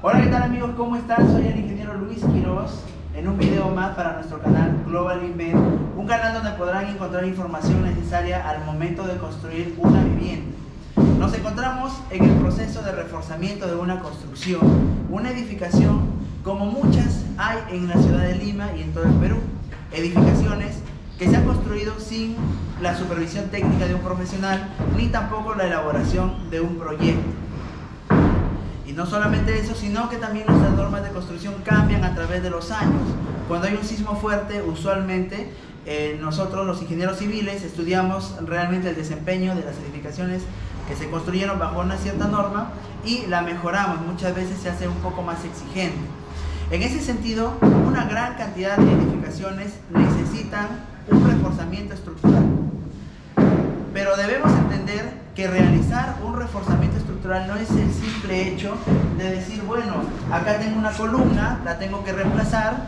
Hola, ¿qué tal amigos? ¿Cómo están? Soy el ingeniero Luis Quiroz en un video más para nuestro canal Global Invent, un canal donde podrán encontrar información necesaria al momento de construir una vivienda. Nos encontramos en el proceso de reforzamiento de una construcción, una edificación como muchas hay en la ciudad de Lima y en todo el Perú. Edificaciones que se han construido sin la supervisión técnica de un profesional ni tampoco la elaboración de un proyecto. Y no solamente eso, sino que también nuestras normas de construcción cambian a través de los años. Cuando hay un sismo fuerte, usualmente nosotros los ingenieros civiles estudiamos realmente el desempeño de las edificaciones que se construyeron bajo una cierta norma y la mejoramos. Muchas veces se hace un poco más exigente. En ese sentido, una gran cantidad de edificaciones necesitan un reforzamiento estructural. Pero debemos entender que realizar un reforzamiento estructural no es el simple hecho de decir, bueno, acá tengo una columna, la tengo que reemplazar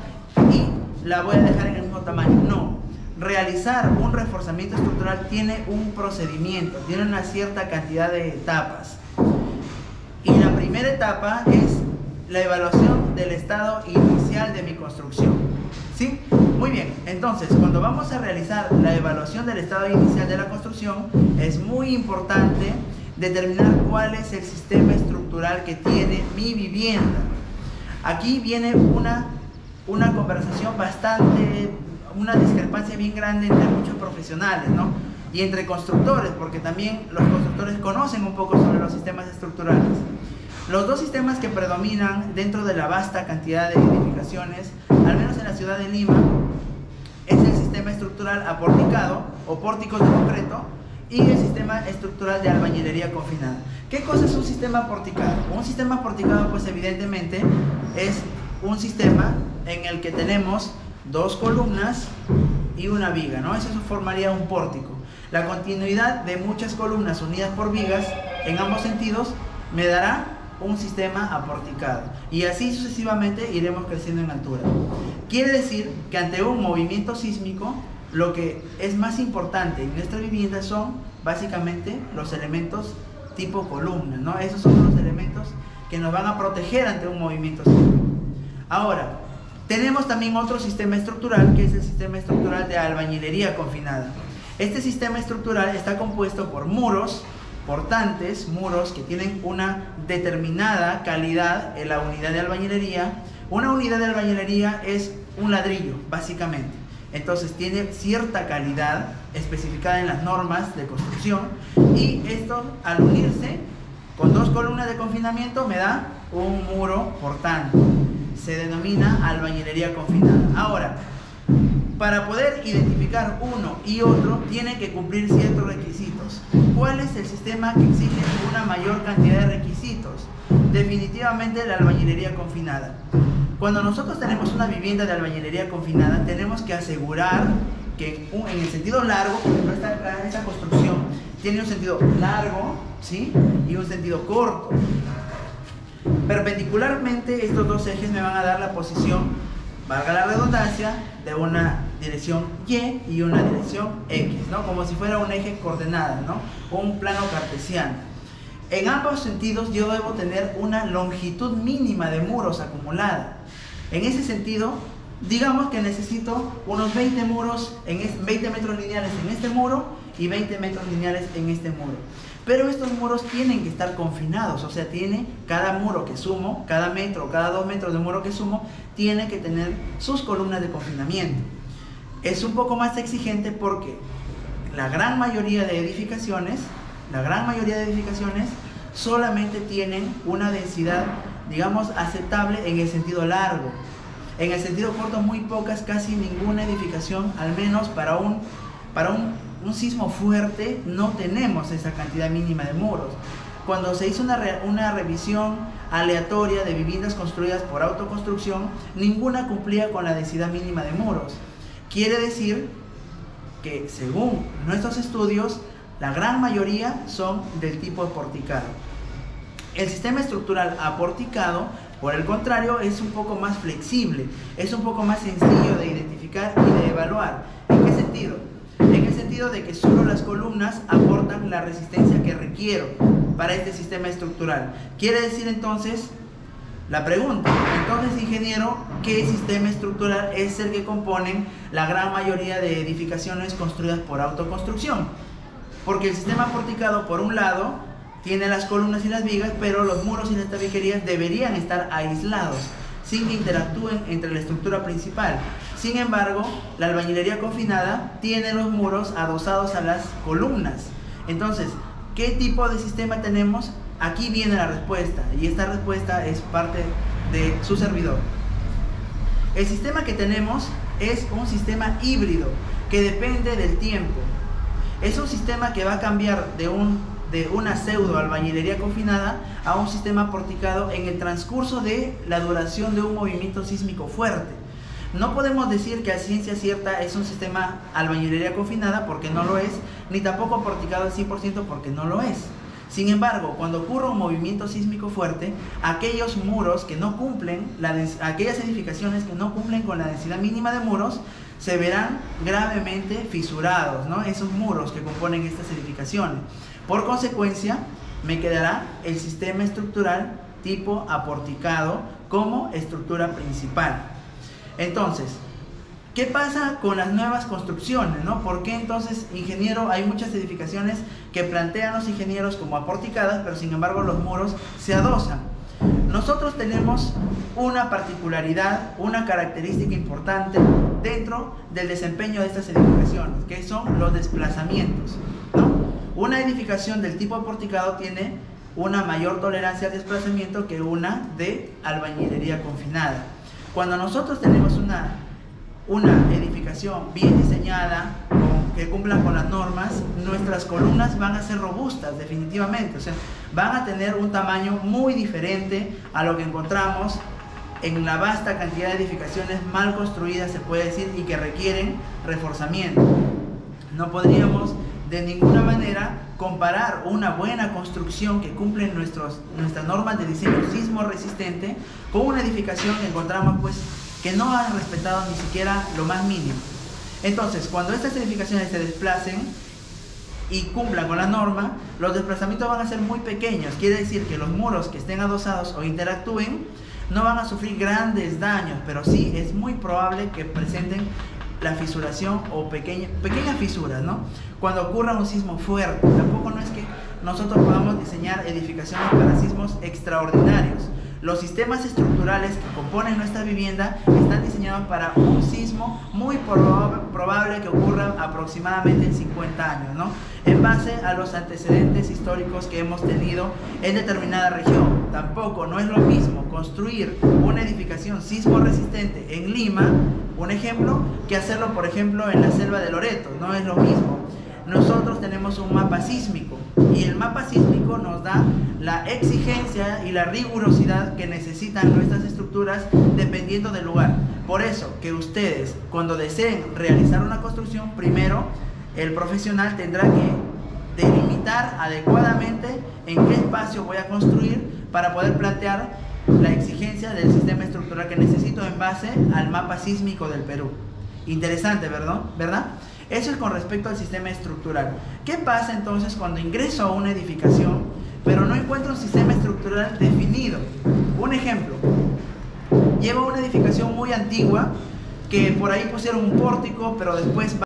y la voy a dejar en el mismo tamaño. No, realizar un reforzamiento estructural tiene un procedimiento, tiene una cierta cantidad de etapas. Y la primera etapa es la evaluación del estado inicial de mi construcción. ¿Sí? Muy bien, entonces cuando vamos a realizar la evaluación del estado inicial de la construcción, es muy importante determinar cuál es el sistema estructural que tiene mi vivienda. Aquí viene una conversación una discrepancia bien grande entre muchos profesionales, ¿no? Y entre constructores, porque también los constructores conocen un poco sobre los sistemas estructurales. Los dos sistemas que predominan dentro de la vasta cantidad de edificaciones, al menos en la ciudad de Lima, es el sistema estructural aporticado o pórticos de concreto y el sistema estructural de albañilería confinada. ¿Qué cosa es un sistema aporticado? Un sistema aporticado, pues evidentemente, es un sistema en el que tenemos dos columnas y una viga, ¿no? Eso formaría un pórtico. La continuidad de muchas columnas unidas por vigas en ambos sentidos me dará un sistema aporticado y así sucesivamente iremos creciendo en altura. Quiere decir que ante un movimiento sísmico lo que es más importante en nuestra vivienda son básicamente los elementos tipo columna, ¿no? Esos son los elementos que nos van a proteger ante un movimiento sísmico. Ahora, tenemos también otro sistema estructural que es el sistema estructural de albañilería confinada. Este sistema estructural está compuesto por muros portantes, muros que tienen una determinada calidad en la unidad de albañilería. Una unidad de albañilería es un ladrillo, básicamente. Entonces tiene cierta calidad especificada en las normas de construcción y esto al unirse con dos columnas de confinamiento me da un muro portante. Se denomina albañilería confinada. Ahora, para poder identificar uno y otro, tiene que cumplir ciertos requisitos. ¿Cuál es el sistema que exige una mayor cantidad de requisitos? Definitivamente la albañilería confinada. Cuando nosotros tenemos una vivienda de albañilería confinada, tenemos que asegurar que en el sentido largo, por ejemplo, esta construcción tiene un sentido largo, ¿sí? Y un sentido corto. Perpendicularmente, estos dos ejes me van a dar la posición, valga la redundancia, de una dirección Y una dirección X, ¿no? Como si fuera un eje coordenada, ¿no? O un plano cartesiano. En ambos sentidos yo debo tener una longitud mínima de muros acumulada. En ese sentido, digamos que necesito unos 20 muros, 20 metros lineales en este muro y 20 metros lineales en este muro. Pero estos muros tienen que estar confinados, o sea, cada muro que sumo, cada metro o cada 2 metros de muro que sumo, tiene que tener sus columnas de confinamiento. Es un poco más exigente porque la gran mayoría de edificaciones solamente tienen una densidad, digamos, aceptable en el sentido largo. En el sentido corto, muy pocas, casi ninguna edificación, al menos para un sismo fuerte, no tenemos esa cantidad mínima de muros. Cuando se hizo una revisión aleatoria de viviendas construidas por autoconstrucción, ninguna cumplía con la densidad mínima de muros. Quiere decir que, según nuestros estudios, la gran mayoría son del tipo aporticado. El sistema estructural aporticado, por el contrario, es un poco más flexible, es un poco más sencillo de identificar y de evaluar. ¿En qué sentido? En el sentido de que solo las columnas aportan la resistencia que requiero para este sistema estructural. Quiere decir entonces La pregunta, entonces, ingeniero, ¿qué sistema estructural es el que componen la gran mayoría de edificaciones construidas por autoconstrucción? Porque el sistema porticado, por un lado, tiene las columnas y las vigas, pero los muros y las tabiquerías deberían estar aislados, sin que interactúen entre la estructura principal. Sin embargo, la albañilería confinada tiene los muros adosados a las columnas. Entonces, ¿qué tipo de sistema tenemos? Aquí viene la respuesta, y esta respuesta es parte de su servidor. El sistema que tenemos es un sistema híbrido que depende del tiempo. Es un sistema que va a cambiar de una pseudo albañilería confinada a un sistema porticado en el transcurso de la duración de un movimiento sísmico fuerte. No podemos decir que a ciencia cierta es un sistema albañilería confinada, porque no lo es, ni tampoco porticado al 100%, porque no lo es. Sin embargo, cuando ocurre un movimiento sísmico fuerte, aquellos muros que no cumplen, aquellas edificaciones que no cumplen con la densidad mínima de muros, se verán gravemente fisurados, ¿no? Esos muros que componen estas edificaciones. Por consecuencia, me quedará el sistema estructural tipo aporticado como estructura principal. Entonces, ¿qué pasa con las nuevas construcciones, ¿no? ¿Por qué entonces, ingeniero, hay muchas edificaciones que plantean los ingenieros como aporticadas, pero sin embargo los muros se adosan? Nosotros tenemos una particularidad, una característica importante dentro del desempeño de estas edificaciones, que son los desplazamientos, ¿no? Una edificación del tipo aporticado tiene una mayor tolerancia al desplazamiento que una de albañilería confinada. Cuando nosotros tenemos una edificación bien diseñada, que cumpla con las normas, nuestras columnas van a ser robustas definitivamente, o sea, van a tener un tamaño muy diferente a lo que encontramos en la vasta cantidad de edificaciones mal construidas, se puede decir, y que requieren reforzamiento. No podríamos de ninguna manera comparar una buena construcción que cumple nuestras normas de diseño sismo resistente con una edificación que encontramos pues que no ha respetado ni siquiera lo más mínimo. Entonces, cuando estas edificaciones se desplacen y cumplan con la norma, los desplazamientos van a ser muy pequeños. Quiere decir que los muros que estén adosados o interactúen no van a sufrir grandes daños, pero sí es muy probable que presenten la fisuración o pequeñas fisuras, ¿no? Cuando ocurra un sismo fuerte, tampoco no es que nosotros podamos diseñar edificaciones para sismos extraordinarios. Los sistemas estructurales que componen nuestra vivienda están diseñados para un sismo muy probable que ocurra aproximadamente en 50 años, ¿no? En base a los antecedentes históricos que hemos tenido en determinada región. Tampoco no es lo mismo construir una edificación sismo resistente en Lima, un ejemplo, que hacerlo, por ejemplo, en la selva de Loreto. No es lo mismo. Nosotros tenemos un mapa sísmico y el mapa sísmico nos da la exigencia y la rigurosidad que necesitan nuestras estructuras dependiendo del lugar. Por eso que ustedes, cuando deseen realizar una construcción, primero el profesional tendrá que delimitar adecuadamente en qué espacio voy a construir para poder plantear la exigencia del sistema estructural que necesito en base al mapa sísmico del Perú. Interesante, ¿verdad? Eso es con respecto al sistema estructural. ¿Qué pasa entonces cuando ingreso a una edificación, pero no encuentro un sistema estructural definido? Un ejemplo, llevo una edificación muy antigua, que por ahí pusieron un pórtico, pero después